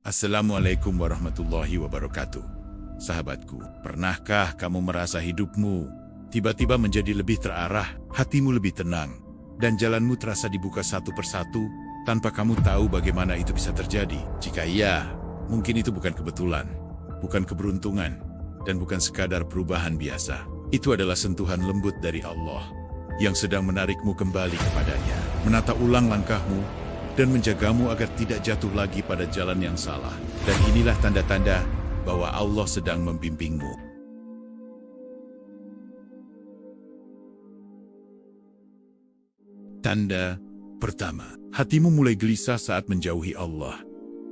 Assalamualaikum warahmatullahi wabarakatuh. Sahabatku, pernahkah kamu merasa hidupmu tiba-tiba menjadi lebih terarah, hatimu lebih tenang, dan jalanmu terasa dibuka satu persatu tanpa kamu tahu bagaimana itu bisa terjadi? Jika iya, mungkin itu bukan kebetulan, bukan keberuntungan, dan bukan sekadar perubahan biasa. Itu adalah sentuhan lembut dari Allah yang sedang menarikmu kembali kepadanya, menata ulang langkahmu, dan menjagamu agar tidak jatuh lagi pada jalan yang salah. Dan inilah tanda-tanda bahwa Allah sedang membimbingmu. Tanda pertama, hatimu mulai gelisah saat menjauhi Allah.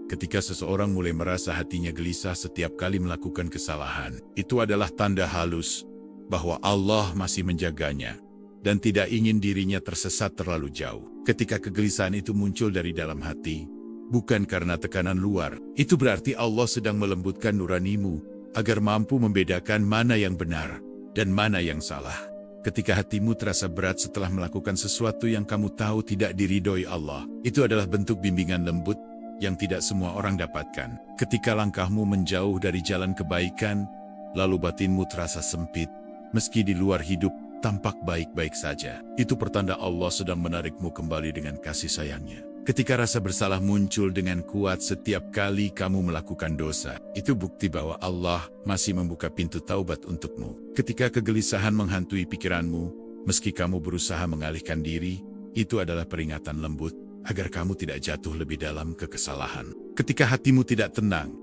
Ketika seseorang mulai merasa hatinya gelisah setiap kali melakukan kesalahan, itu adalah tanda halus bahwa Allah masih menjaganya dan tidak ingin dirinya tersesat terlalu jauh. Ketika kegelisahan itu muncul dari dalam hati, bukan karena tekanan luar, itu berarti Allah sedang melembutkan nuranimu agar mampu membedakan mana yang benar dan mana yang salah. Ketika hatimu terasa berat setelah melakukan sesuatu yang kamu tahu tidak diridhoi Allah, itu adalah bentuk bimbingan lembut yang tidak semua orang dapatkan. Ketika langkahmu menjauh dari jalan kebaikan, lalu batinmu terasa sempit, meski di luar hidup tampak baik-baik saja, itu pertanda Allah sedang menarikmu kembali dengan kasih sayangnya. Ketika rasa bersalah muncul dengan kuat setiap kali kamu melakukan dosa, itu bukti bahwa Allah masih membuka pintu taubat untukmu. Ketika kegelisahan menghantui pikiranmu, meski kamu berusaha mengalihkan diri, itu adalah peringatan lembut agar kamu tidak jatuh lebih dalam ke kesalahan. Ketika hatimu tidak tenang,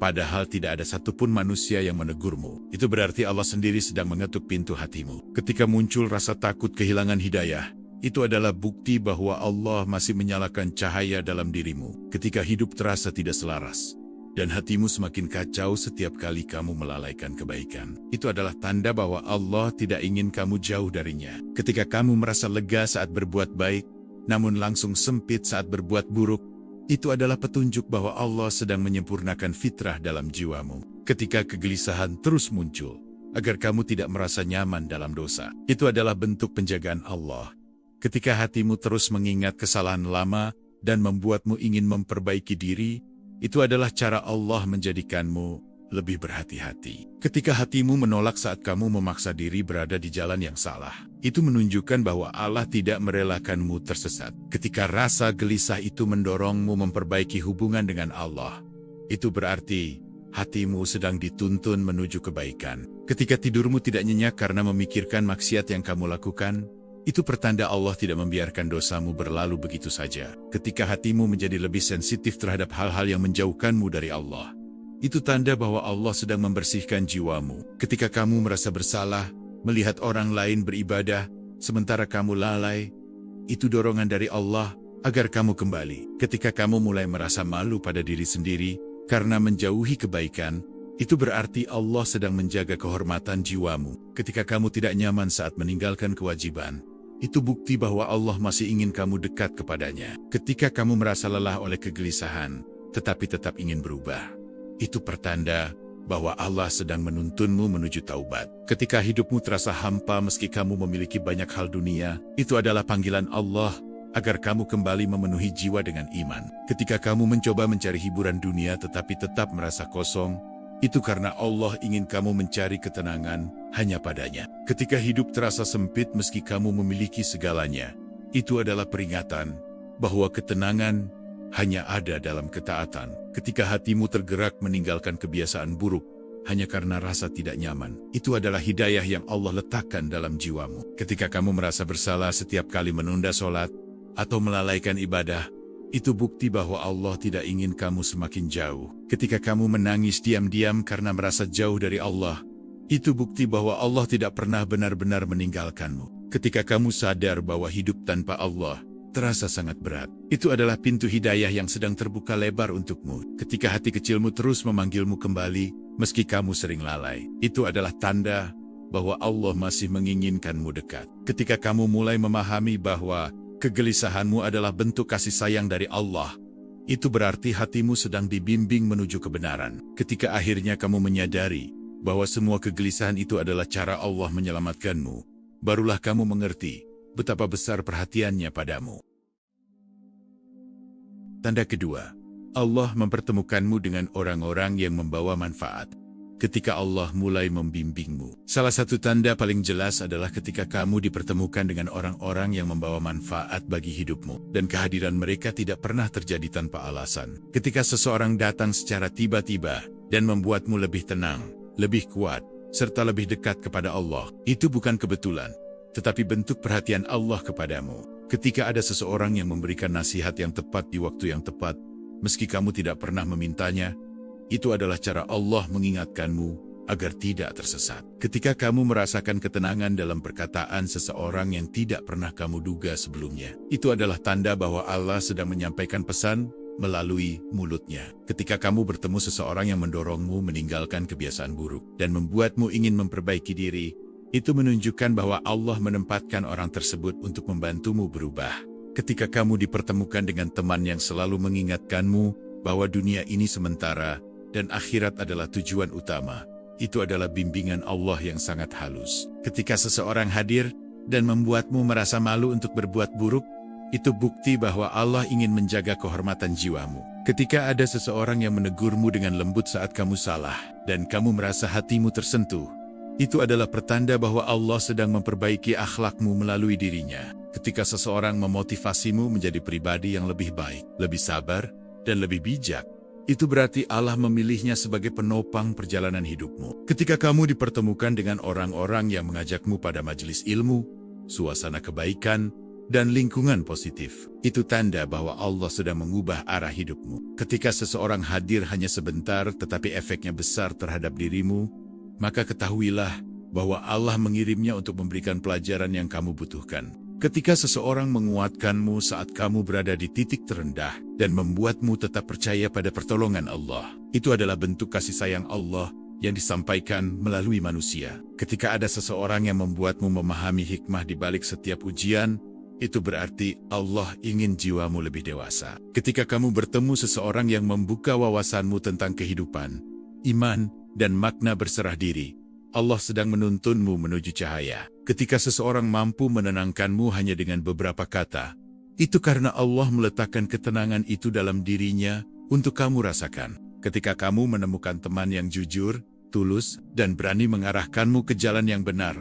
padahal tidak ada satupun manusia yang menegurmu, itu berarti Allah sendiri sedang mengetuk pintu hatimu. Ketika muncul rasa takut kehilangan hidayah, itu adalah bukti bahwa Allah masih menyalakan cahaya dalam dirimu. Ketika hidup terasa tidak selaras, dan hatimu semakin kacau setiap kali kamu melalaikan kebaikan, itu adalah tanda bahwa Allah tidak ingin kamu jauh darinya. Ketika kamu merasa lega saat berbuat baik, namun langsung sempit saat berbuat buruk, itu adalah petunjuk bahwa Allah sedang menyempurnakan fitrah dalam jiwamu. Ketika kegelisahan terus muncul, agar kamu tidak merasa nyaman dalam dosa, itu adalah bentuk penjagaan Allah. Ketika hatimu terus mengingat kesalahan lama dan membuatmu ingin memperbaiki diri, itu adalah cara Allah menjadikanmu lebih berhati-hati. Ketika hatimu menolak saat kamu memaksa diri berada di jalan yang salah, itu menunjukkan bahwa Allah tidak merelakanmu tersesat. Ketika rasa gelisah itu mendorongmu memperbaiki hubungan dengan Allah, itu berarti hatimu sedang dituntun menuju kebaikan. Ketika tidurmu tidak nyenyak karena memikirkan maksiat yang kamu lakukan, itu pertanda Allah tidak membiarkan dosamu berlalu begitu saja. Ketika hatimu menjadi lebih sensitif terhadap hal-hal yang menjauhkanmu dari Allah, itu tanda bahwa Allah sedang membersihkan jiwamu. Ketika kamu merasa bersalah, melihat orang lain beribadah, sementara kamu lalai, itu dorongan dari Allah agar kamu kembali. Ketika kamu mulai merasa malu pada diri sendiri karena menjauhi kebaikan, itu berarti Allah sedang menjaga kehormatan jiwamu. Ketika kamu tidak nyaman saat meninggalkan kewajiban, itu bukti bahwa Allah masih ingin kamu dekat kepadanya. Ketika kamu merasa lelah oleh kegelisahan, tetapi tetap ingin berubah, itu pertanda bahwa Allah sedang menuntunmu menuju taubat. Ketika hidupmu terasa hampa meski kamu memiliki banyak hal dunia, itu adalah panggilan Allah agar kamu kembali memenuhi jiwa dengan iman. Ketika kamu mencoba mencari hiburan dunia tetapi tetap merasa kosong, itu karena Allah ingin kamu mencari ketenangan hanya padanya. Ketika hidup terasa sempit meski kamu memiliki segalanya, itu adalah peringatan bahwa ketenangan hanya ada dalam ketaatan. Ketika hatimu tergerak meninggalkan kebiasaan buruk hanya karena rasa tidak nyaman, itu adalah hidayah yang Allah letakkan dalam jiwamu. Ketika kamu merasa bersalah setiap kali menunda sholat atau melalaikan ibadah, itu bukti bahwa Allah tidak ingin kamu semakin jauh. Ketika kamu menangis diam-diam karena merasa jauh dari Allah, itu bukti bahwa Allah tidak pernah benar-benar meninggalkanmu. Ketika kamu sadar bahwa hidup tanpa Allah terasa sangat berat, itu adalah pintu hidayah yang sedang terbuka lebar untukmu. Ketika hati kecilmu terus memanggilmu kembali, meski kamu sering lalai, itu adalah tanda bahwa Allah masih menginginkanmu dekat. Ketika kamu mulai memahami bahwa kegelisahanmu adalah bentuk kasih sayang dari Allah, itu berarti hatimu sedang dibimbing menuju kebenaran. Ketika akhirnya kamu menyadari bahwa semua kegelisahan itu adalah cara Allah menyelamatkanmu, barulah kamu mengerti betapa besar perhatiannya padamu. Tanda kedua, Allah mempertemukanmu dengan orang-orang yang membawa manfaat. Ketika Allah mulai membimbingmu. Salah satu tanda paling jelas adalah ketika kamu dipertemukan dengan orang-orang yang membawa manfaat bagi hidupmu. Dan kehadiran mereka tidak pernah terjadi tanpa alasan. Ketika seseorang datang secara tiba-tiba dan membuatmu lebih tenang, lebih kuat, serta lebih dekat kepada Allah, itu bukan kebetulan, tetapi bentuk perhatian Allah kepadamu. Ketika ada seseorang yang memberikan nasihat yang tepat di waktu yang tepat, meski kamu tidak pernah memintanya, itu adalah cara Allah mengingatkanmu agar tidak tersesat. Ketika kamu merasakan ketenangan dalam perkataan seseorang yang tidak pernah kamu duga sebelumnya, itu adalah tanda bahwa Allah sedang menyampaikan pesan melalui mulutnya. Ketika kamu bertemu seseorang yang mendorongmu meninggalkan kebiasaan buruk dan membuatmu ingin memperbaiki diri, itu menunjukkan bahwa Allah menempatkan orang tersebut untuk membantumu berubah. Ketika kamu dipertemukan dengan teman yang selalu mengingatkanmu bahwa dunia ini sementara dan akhirat adalah tujuan utama, itu adalah bimbingan Allah yang sangat halus. Ketika seseorang hadir dan membuatmu merasa malu untuk berbuat buruk, itu bukti bahwa Allah ingin menjaga kehormatan jiwamu. Ketika ada seseorang yang menegurmu dengan lembut saat kamu salah, dan kamu merasa hatimu tersentuh, itu adalah pertanda bahwa Allah sedang memperbaiki akhlakmu melalui dirinya. Ketika seseorang memotivasimu menjadi pribadi yang lebih baik, lebih sabar, dan lebih bijak, itu berarti Allah memilihnya sebagai penopang perjalanan hidupmu. Ketika kamu dipertemukan dengan orang-orang yang mengajakmu pada majelis ilmu, suasana kebaikan, dan lingkungan positif, itu tanda bahwa Allah sedang mengubah arah hidupmu. Ketika seseorang hadir hanya sebentar tetapi efeknya besar terhadap dirimu, maka ketahuilah bahwa Allah mengirimnya untuk memberikan pelajaran yang kamu butuhkan. Ketika seseorang menguatkanmu saat kamu berada di titik terendah dan membuatmu tetap percaya pada pertolongan Allah, itu adalah bentuk kasih sayang Allah yang disampaikan melalui manusia. Ketika ada seseorang yang membuatmu memahami hikmah di balik setiap ujian, itu berarti Allah ingin jiwamu lebih dewasa. Ketika kamu bertemu seseorang yang membuka wawasanmu tentang kehidupan, iman, dan makna berserah diri, Allah sedang menuntunmu menuju cahaya. Ketika seseorang mampu menenangkanmu hanya dengan beberapa kata, itu karena Allah meletakkan ketenangan itu dalam dirinya untuk kamu rasakan. Ketika kamu menemukan teman yang jujur, tulus, dan berani mengarahkanmu ke jalan yang benar,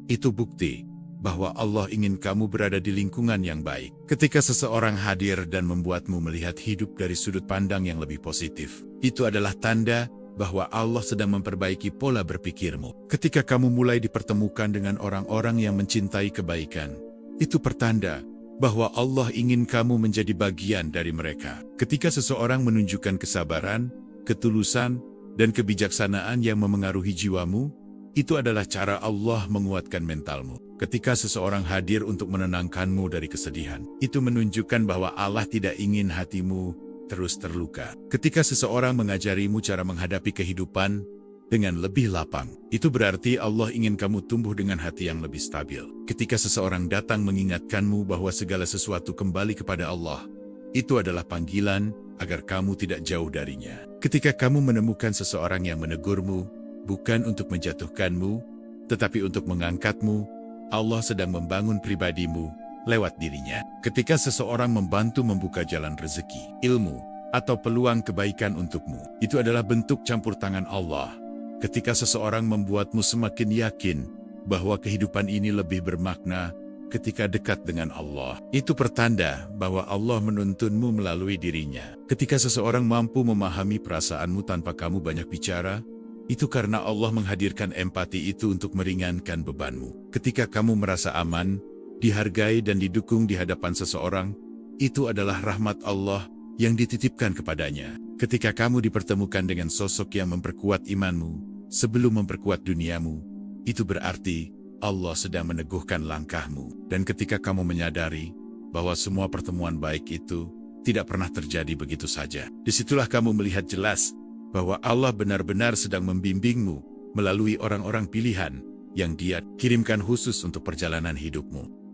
itu bukti bahwa Allah ingin kamu berada di lingkungan yang baik. Ketika seseorang hadir dan membuatmu melihat hidup dari sudut pandang yang lebih positif, itu adalah tanda bahwa Allah sedang memperbaiki pola berpikirmu. Ketika kamu mulai dipertemukan dengan orang-orang yang mencintai kebaikan, itu pertanda bahwa Allah ingin kamu menjadi bagian dari mereka. Ketika seseorang menunjukkan kesabaran, ketulusan, dan kebijaksanaan yang memengaruhi jiwamu, itu adalah cara Allah menguatkan mentalmu. Ketika seseorang hadir untuk menenangkanmu dari kesedihan, itu menunjukkan bahwa Allah tidak ingin hatimu terus terluka. Ketika seseorang mengajarimu cara menghadapi kehidupan dengan lebih lapang, itu berarti Allah ingin kamu tumbuh dengan hati yang lebih stabil. Ketika seseorang datang mengingatkanmu bahwa segala sesuatu kembali kepada Allah, itu adalah panggilan agar kamu tidak jauh darinya. Ketika kamu menemukan seseorang yang menegurmu, bukan untuk menjatuhkanmu, tetapi untuk mengangkatmu, Allah sedang membangun pribadimu lewat dirinya. Ketika seseorang membantu membuka jalan rezeki, ilmu, atau peluang kebaikan untukmu, itu adalah bentuk campur tangan Allah. Ketika seseorang membuatmu semakin yakin bahwa kehidupan ini lebih bermakna ketika dekat dengan Allah, itu pertanda bahwa Allah menuntunmu melalui dirinya. Ketika seseorang mampu memahami perasaanmu tanpa kamu banyak bicara, itu karena Allah menghadirkan empati itu untuk meringankan bebanmu. Ketika kamu merasa aman, dihargai dan didukung di hadapan seseorang, itu adalah rahmat Allah yang dititipkan kepadanya. Ketika kamu dipertemukan dengan sosok yang memperkuat imanmu sebelum memperkuat duniamu, itu berarti Allah sedang meneguhkan langkahmu. Dan ketika kamu menyadari bahwa semua pertemuan baik itu tidak pernah terjadi begitu saja, disitulah kamu melihat jelas bahwa Allah benar-benar sedang membimbingmu melalui orang-orang pilihan yang Dia kirimkan khusus untuk perjalanan hidupmu.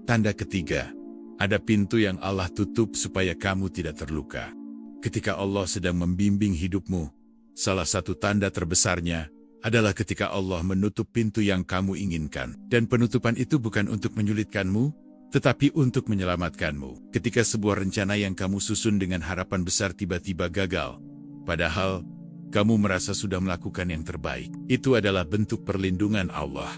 Tanda ketiga, ada pintu yang Allah tutup supaya kamu tidak terluka. Ketika Allah sedang membimbing hidupmu, salah satu tanda terbesarnya adalah ketika Allah menutup pintu yang kamu inginkan. Dan penutupan itu bukan untuk menyulitkanmu, tetapi untuk menyelamatkanmu. Ketika sebuah rencana yang kamu susun dengan harapan besar tiba-tiba gagal, padahal kamu merasa sudah melakukan yang terbaik. Itu adalah bentuk perlindungan Allah.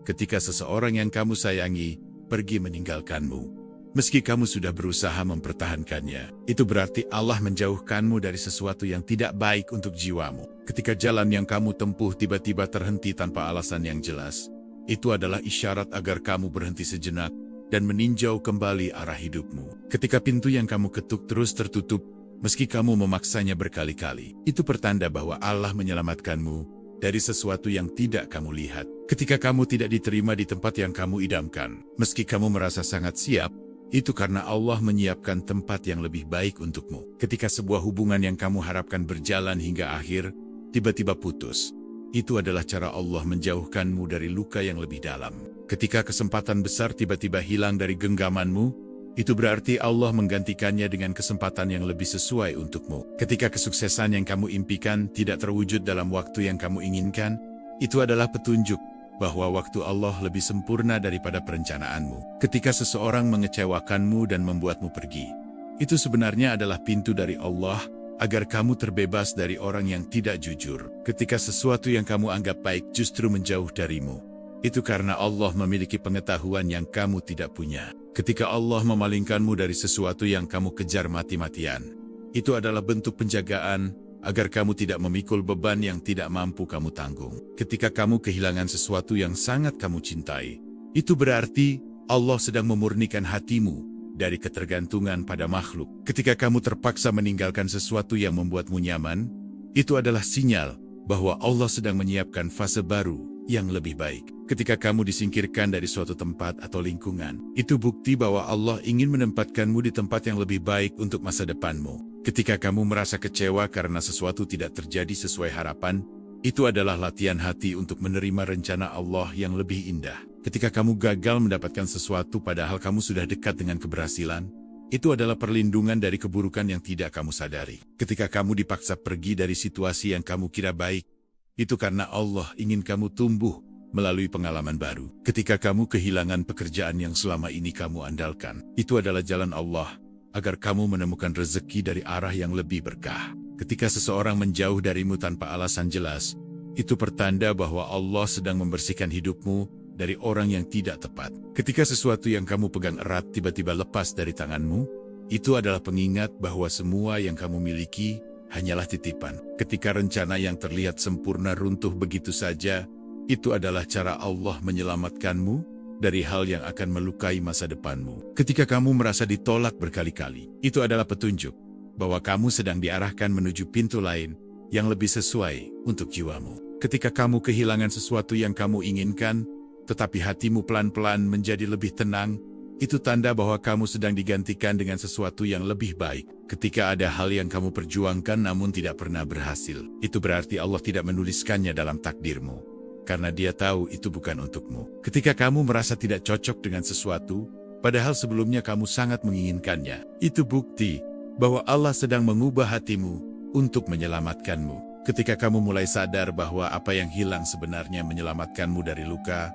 Ketika seseorang yang kamu sayangi pergi meninggalkanmu, meski kamu sudah berusaha mempertahankannya, itu berarti Allah menjauhkanmu dari sesuatu yang tidak baik untuk jiwamu. Ketika jalan yang kamu tempuh tiba-tiba terhenti tanpa alasan yang jelas, itu adalah isyarat agar kamu berhenti sejenak dan meninjau kembali arah hidupmu. Ketika pintu yang kamu ketuk terus tertutup, meski kamu memaksanya berkali-kali, itu pertanda bahwa Allah menyelamatkanmu dari sesuatu yang tidak kamu lihat. Ketika kamu tidak diterima di tempat yang kamu idamkan, meski kamu merasa sangat siap, itu karena Allah menyiapkan tempat yang lebih baik untukmu. Ketika sebuah hubungan yang kamu harapkan berjalan hingga akhir, tiba-tiba putus, itu adalah cara Allah menjauhkanmu dari luka yang lebih dalam. Ketika kesempatan besar tiba-tiba hilang dari genggamanmu, itu berarti Allah menggantikannya dengan kesempatan yang lebih sesuai untukmu. Ketika kesuksesan yang kamu impikan tidak terwujud dalam waktu yang kamu inginkan, itu adalah petunjuk bahwa waktu Allah lebih sempurna daripada perencanaanmu. Ketika seseorang mengecewakanmu dan membuatmu pergi, itu sebenarnya adalah pintu dari Allah agar kamu terbebas dari orang yang tidak jujur. Ketika sesuatu yang kamu anggap baik justru menjauh darimu, itu karena Allah memiliki pengetahuan yang kamu tidak punya. Ketika Allah memalingkanmu dari sesuatu yang kamu kejar mati-matian, itu adalah bentuk penjagaan agar kamu tidak memikul beban yang tidak mampu kamu tanggung. Ketika kamu kehilangan sesuatu yang sangat kamu cintai, itu berarti Allah sedang memurnikan hatimu dari ketergantungan pada makhluk. Ketika kamu terpaksa meninggalkan sesuatu yang membuatmu nyaman, itu adalah sinyal bahwa Allah sedang menyiapkan fase baru yang lebih baik. Ketika kamu disingkirkan dari suatu tempat atau lingkungan, itu bukti bahwa Allah ingin menempatkanmu di tempat yang lebih baik untuk masa depanmu. Ketika kamu merasa kecewa karena sesuatu tidak terjadi sesuai harapan, itu adalah latihan hati untuk menerima rencana Allah yang lebih indah. Ketika kamu gagal mendapatkan sesuatu padahal kamu sudah dekat dengan keberhasilan, itu adalah perlindungan dari keburukan yang tidak kamu sadari. Ketika kamu dipaksa pergi dari situasi yang kamu kira baik, itu karena Allah ingin kamu tumbuh melalui pengalaman baru. Ketika kamu kehilangan pekerjaan yang selama ini kamu andalkan, itu adalah jalan Allah agar kamu menemukan rezeki dari arah yang lebih berkah. Ketika seseorang menjauh darimu tanpa alasan jelas, itu pertanda bahwa Allah sedang membersihkan hidupmu dari orang yang tidak tepat. Ketika sesuatu yang kamu pegang erat tiba-tiba lepas dari tanganmu, itu adalah pengingat bahwa semua yang kamu miliki hanyalah titipan. Ketika rencana yang terlihat sempurna runtuh begitu saja, itu adalah cara Allah menyelamatkanmu dari hal yang akan melukai masa depanmu. Ketika kamu merasa ditolak berkali-kali, itu adalah petunjuk bahwa kamu sedang diarahkan menuju pintu lain yang lebih sesuai untuk jiwamu. Ketika kamu kehilangan sesuatu yang kamu inginkan, tetapi hatimu pelan-pelan menjadi lebih tenang, itu tanda bahwa kamu sedang digantikan dengan sesuatu yang lebih baik. Ketika ada hal yang kamu perjuangkan namun tidak pernah berhasil, itu berarti Allah tidak menuliskannya dalam takdirmu, karena Dia tahu itu bukan untukmu. Ketika kamu merasa tidak cocok dengan sesuatu, padahal sebelumnya kamu sangat menginginkannya, itu bukti bahwa Allah sedang mengubah hatimu untuk menyelamatkanmu. Ketika kamu mulai sadar bahwa apa yang hilang sebenarnya menyelamatkanmu dari luka,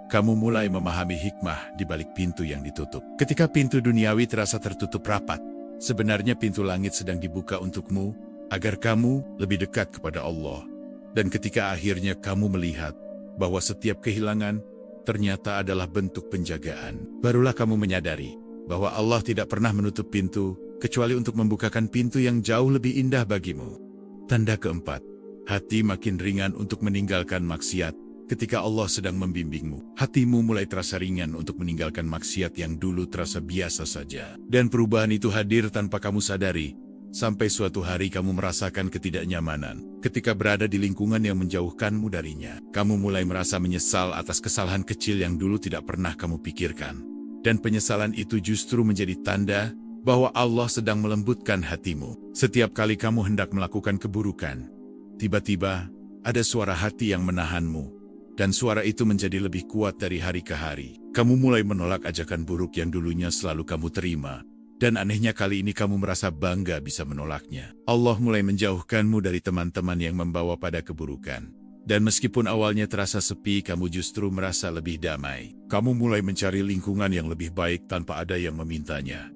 kamu mulai memahami hikmah di balik pintu yang ditutup. Ketika pintu duniawi terasa tertutup rapat, sebenarnya pintu langit sedang dibuka untukmu agar kamu lebih dekat kepada Allah. Dan ketika akhirnya kamu melihat bahwa setiap kehilangan ternyata adalah bentuk penjagaan, barulah kamu menyadari bahwa Allah tidak pernah menutup pintu kecuali untuk membukakan pintu yang jauh lebih indah bagimu. Tanda keempat, hati makin ringan untuk meninggalkan maksiat. Ketika Allah sedang membimbingmu, hatimu mulai terasa ringan untuk meninggalkan maksiat yang dulu terasa biasa saja. Dan perubahan itu hadir tanpa kamu sadari, sampai suatu hari kamu merasakan ketidaknyamanan. Ketika berada di lingkungan yang menjauhkanmu darinya, kamu mulai merasa menyesal atas kesalahan kecil yang dulu tidak pernah kamu pikirkan. Dan penyesalan itu justru menjadi tanda bahwa Allah sedang melembutkan hatimu. Setiap kali kamu hendak melakukan keburukan, tiba-tiba ada suara hati yang menahanmu. Dan suara itu menjadi lebih kuat dari hari ke hari. Kamu mulai menolak ajakan buruk yang dulunya selalu kamu terima. Dan anehnya kali ini kamu merasa bangga bisa menolaknya. Allah mulai menjauhkanmu dari teman-teman yang membawa pada keburukan. Dan meskipun awalnya terasa sepi, kamu justru merasa lebih damai. Kamu mulai mencari lingkungan yang lebih baik tanpa ada yang memintanya.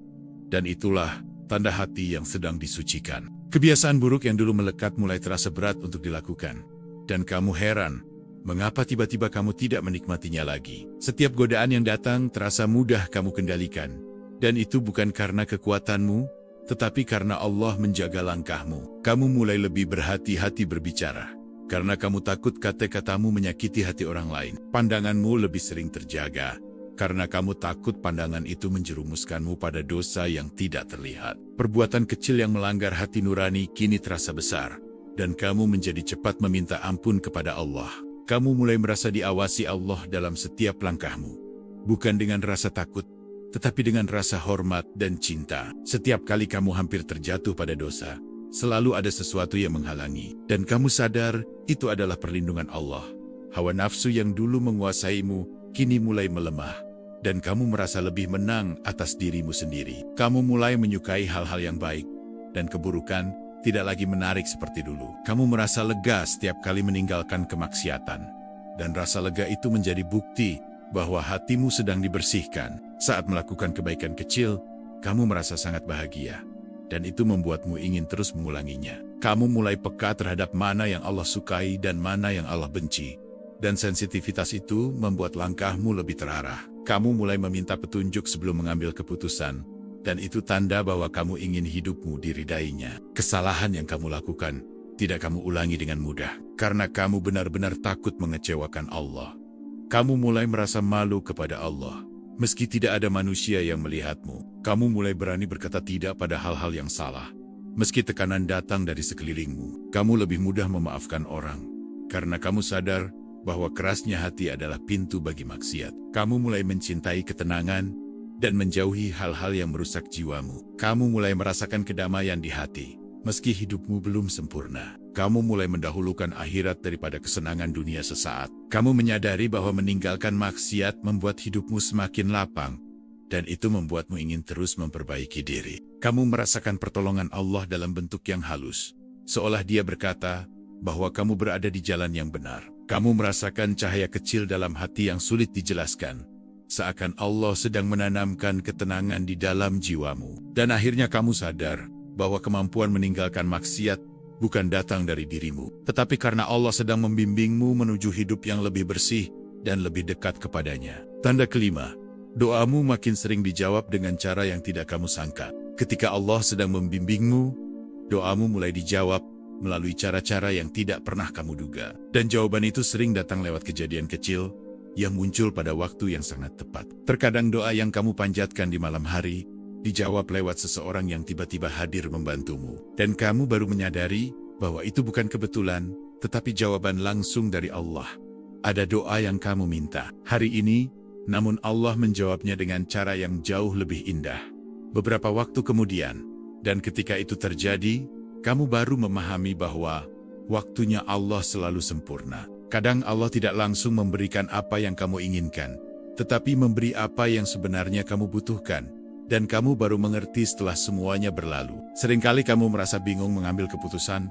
Dan itulah tanda hati yang sedang disucikan. Kebiasaan buruk yang dulu melekat mulai terasa berat untuk dilakukan. Dan kamu heran, mengapa tiba-tiba kamu tidak menikmatinya lagi. Setiap godaan yang datang terasa mudah kamu kendalikan. Dan itu bukan karena kekuatanmu, tetapi karena Allah menjaga langkahmu. Kamu mulai lebih berhati-hati berbicara. Karena kamu takut kata-katamu menyakiti hati orang lain. Pandanganmu lebih sering terjaga. Karena kamu takut pandangan itu menjerumuskanmu pada dosa yang tidak terlihat. Perbuatan kecil yang melanggar hati nurani kini terasa besar. Dan kamu menjadi cepat meminta ampun kepada Allah. Kamu mulai merasa diawasi Allah dalam setiap langkahmu. Bukan dengan rasa takut, tetapi dengan rasa hormat dan cinta. Setiap kali kamu hampir terjatuh pada dosa, selalu ada sesuatu yang menghalangi. Dan kamu sadar, itu adalah perlindungan Allah. Hawa nafsu yang dulu menguasaimu, kini mulai melemah. Dan kamu merasa lebih menang atas dirimu sendiri. Kamu mulai menyukai hal-hal yang baik. Dan keburukan tidak lagi menarik seperti dulu. Kamu merasa lega setiap kali meninggalkan kemaksiatan. Dan rasa lega itu menjadi bukti bahwa hatimu sedang dibersihkan. Saat melakukan kebaikan kecil, kamu merasa sangat bahagia. Dan itu membuatmu ingin terus mengulanginya. Kamu mulai peka terhadap mana yang Allah sukai dan mana yang Allah benci. Dan sensitivitas itu membuat langkahmu lebih terarah. Kamu mulai meminta petunjuk sebelum mengambil keputusan. Dan itu tanda bahwa kamu ingin hidupmu diridainya. Kesalahan yang kamu lakukan tidak kamu ulangi dengan mudah. Karena kamu benar-benar takut mengecewakan Allah. Kamu mulai merasa malu kepada Allah. Meski tidak ada manusia yang melihatmu, kamu mulai berani berkata tidak pada hal-hal yang salah. Meski tekanan datang dari sekelilingmu, kamu lebih mudah memaafkan orang. Karena kamu sadar bahwa kerasnya hati adalah pintu bagi maksiat. Kamu mulai mencintai ketenangan dan menjauhi hal-hal yang merusak jiwamu. Kamu mulai merasakan kedamaian di hati, meski hidupmu belum sempurna. Kamu mulai mendahulukan akhirat daripada kesenangan dunia sesaat. Kamu menyadari bahwa meninggalkan maksiat membuat hidupmu semakin lapang, dan itu membuatmu ingin terus memperbaiki diri. Kamu merasakan pertolongan Allah dalam bentuk yang halus, seolah Dia berkata bahwa kamu berada di jalan yang benar. Kamu merasakan cahaya kecil dalam hati yang sulit dijelaskan, seakan Allah sedang menanamkan ketenangan di dalam jiwamu. Dan akhirnya kamu sadar bahwa kemampuan meninggalkan maksiat bukan datang dari dirimu, tetapi karena Allah sedang membimbingmu menuju hidup yang lebih bersih dan lebih dekat kepadanya. Tanda kelima, doamu makin sering dijawab dengan cara yang tidak kamu sangka. Ketika Allah sedang membimbingmu, doamu mulai dijawab melalui cara-cara yang tidak pernah kamu duga. Dan jawaban itu sering datang lewat kejadian kecil yang muncul pada waktu yang sangat tepat. Terkadang doa yang kamu panjatkan di malam hari dijawab lewat seseorang yang tiba-tiba hadir membantumu. Dan kamu baru menyadari bahwa itu bukan kebetulan, tetapi jawaban langsung dari Allah. Ada doa yang kamu minta hari ini, namun Allah menjawabnya dengan cara yang jauh lebih indah. Beberapa waktu kemudian, dan ketika itu terjadi, kamu baru memahami bahwa waktunya Allah selalu sempurna. Kadang Allah tidak langsung memberikan apa yang kamu inginkan, tetapi memberi apa yang sebenarnya kamu butuhkan. Dan kamu baru mengerti setelah semuanya berlalu. Seringkali kamu merasa bingung mengambil keputusan,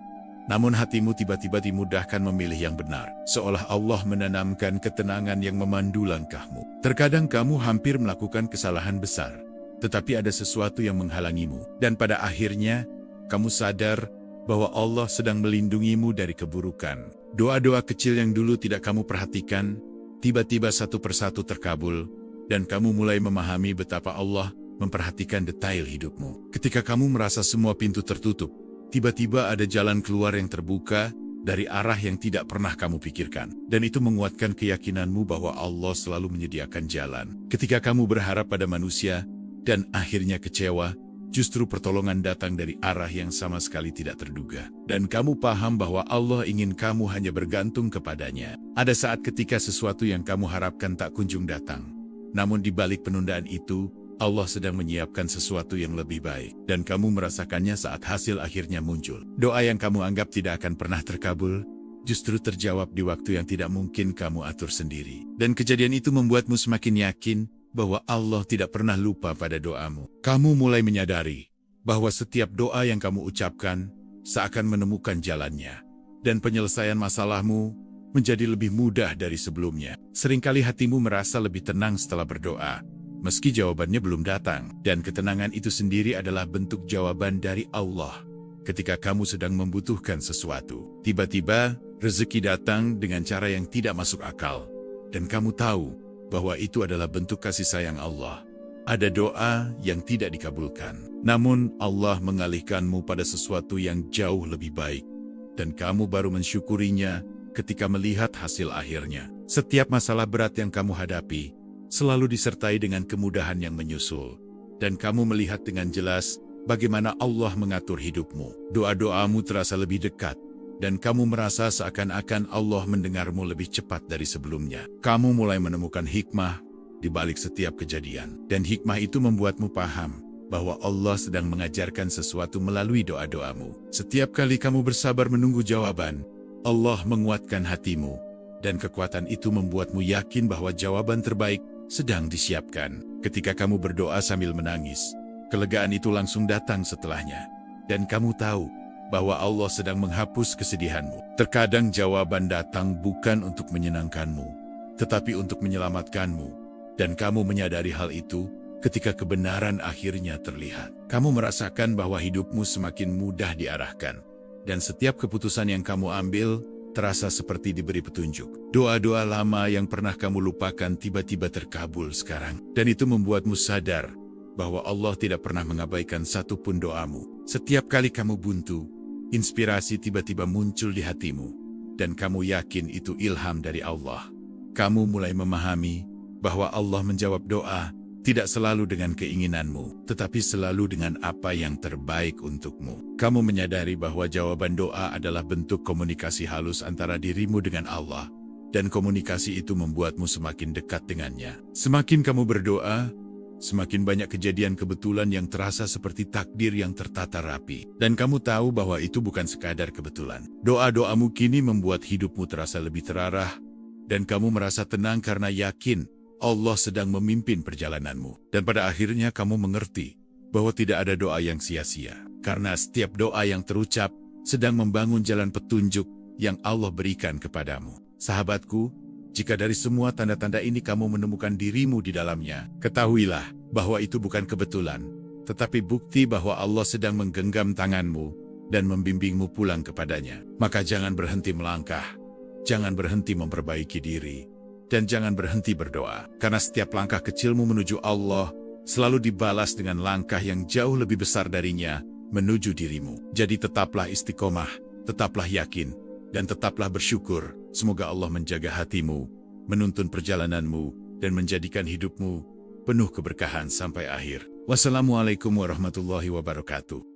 namun hatimu tiba-tiba dimudahkan memilih yang benar. Seolah Allah menanamkan ketenangan yang memandu langkahmu. Terkadang kamu hampir melakukan kesalahan besar, tetapi ada sesuatu yang menghalangimu. Dan pada akhirnya, kamu sadar bahwa Allah sedang melindungimu dari keburukan. Doa-doa kecil yang dulu tidak kamu perhatikan, tiba-tiba satu persatu terkabul, dan kamu mulai memahami betapa Allah memperhatikan detail hidupmu. Ketika kamu merasa semua pintu tertutup, tiba-tiba ada jalan keluar yang terbuka dari arah yang tidak pernah kamu pikirkan. Dan itu menguatkan keyakinanmu bahwa Allah selalu menyediakan jalan. Ketika kamu berharap pada manusia, dan akhirnya kecewa, justru pertolongan datang dari arah yang sama sekali tidak terduga. Dan kamu paham bahwa Allah ingin kamu hanya bergantung kepadanya. Ada saat ketika sesuatu yang kamu harapkan tak kunjung datang. Namun di balik penundaan itu, Allah sedang menyiapkan sesuatu yang lebih baik. Dan kamu merasakannya saat hasil akhirnya muncul. Doa yang kamu anggap tidak akan pernah terkabul, justru terjawab di waktu yang tidak mungkin kamu atur sendiri. Dan kejadian itu membuatmu semakin yakin bahwa Allah tidak pernah lupa pada doamu. Kamu mulai menyadari bahwa setiap doa yang kamu ucapkan seakan menemukan jalannya. Dan penyelesaian masalahmu menjadi lebih mudah dari sebelumnya. Seringkali hatimu merasa lebih tenang setelah berdoa, meski jawabannya belum datang. Dan ketenangan itu sendiri adalah bentuk jawaban dari Allah. Ketika kamu sedang membutuhkan sesuatu, tiba-tiba rezeki datang dengan cara yang tidak masuk akal. Dan kamu tahu bahwa itu adalah bentuk kasih sayang Allah. Ada doa yang tidak dikabulkan, namun Allah mengalihkanmu pada sesuatu yang jauh lebih baik. Dan kamu baru mensyukurinya ketika melihat hasil akhirnya. Setiap masalah berat yang kamu hadapi selalu disertai dengan kemudahan yang menyusul. Dan kamu melihat dengan jelas bagaimana Allah mengatur hidupmu. Doa-doamu terasa lebih dekat, dan kamu merasa seakan-akan Allah mendengarmu lebih cepat dari sebelumnya. Kamu mulai menemukan hikmah di balik setiap kejadian. Dan hikmah itu membuatmu paham bahwa Allah sedang mengajarkan sesuatu melalui doa-doamu. Setiap kali kamu bersabar menunggu jawaban, Allah menguatkan hatimu. Dan kekuatan itu membuatmu yakin bahwa jawaban terbaik sedang disiapkan. Ketika kamu berdoa sambil menangis, kelegaan itu langsung datang setelahnya. Dan kamu tahu bahwa Allah sedang menghapus kesedihanmu. Terkadang jawaban datang bukan untuk menyenangkanmu, tetapi untuk menyelamatkanmu. Dan kamu menyadari hal itu ketika kebenaran akhirnya terlihat. Kamu merasakan bahwa hidupmu semakin mudah diarahkan. Dan setiap keputusan yang kamu ambil terasa seperti diberi petunjuk. Doa-doa lama yang pernah kamu lupakan tiba-tiba terkabul sekarang. Dan itu membuatmu sadar bahwa Allah tidak pernah mengabaikan satupun doamu. Setiap kali kamu buntu, inspirasi tiba-tiba muncul di hatimu. Dan kamu yakin itu ilham dari Allah. Kamu mulai memahami bahwa Allah menjawab doa tidak selalu dengan keinginanmu, tetapi selalu dengan apa yang terbaik untukmu. Kamu menyadari bahwa jawaban doa adalah bentuk komunikasi halus antara dirimu dengan Allah, dan komunikasi itu membuatmu semakin dekat dengannya. Semakin kamu berdoa, semakin banyak kejadian kebetulan yang terasa seperti takdir yang tertata rapi. Dan kamu tahu bahwa itu bukan sekadar kebetulan. Doa-doamu kini membuat hidupmu terasa lebih terarah, dan kamu merasa tenang karena yakin Allah sedang memimpin perjalananmu. Dan pada akhirnya kamu mengerti bahwa tidak ada doa yang sia-sia. Karena setiap doa yang terucap sedang membangun jalan petunjuk yang Allah berikan kepadamu. Sahabatku, jika dari semua tanda-tanda ini kamu menemukan dirimu di dalamnya, ketahuilah bahwa itu bukan kebetulan, tetapi bukti bahwa Allah sedang menggenggam tanganmu dan membimbingmu pulang kepadanya. Maka jangan berhenti melangkah, jangan berhenti memperbaiki diri, dan jangan berhenti berdoa, karena setiap langkah kecilmu menuju Allah selalu dibalas dengan langkah yang jauh lebih besar darinya menuju dirimu. Jadi tetaplah istiqomah, tetaplah yakin, dan tetaplah bersyukur. Semoga Allah menjaga hatimu, menuntun perjalananmu, dan menjadikan hidupmu penuh keberkahan sampai akhir. Wassalamualaikum warahmatullahi wabarakatuh.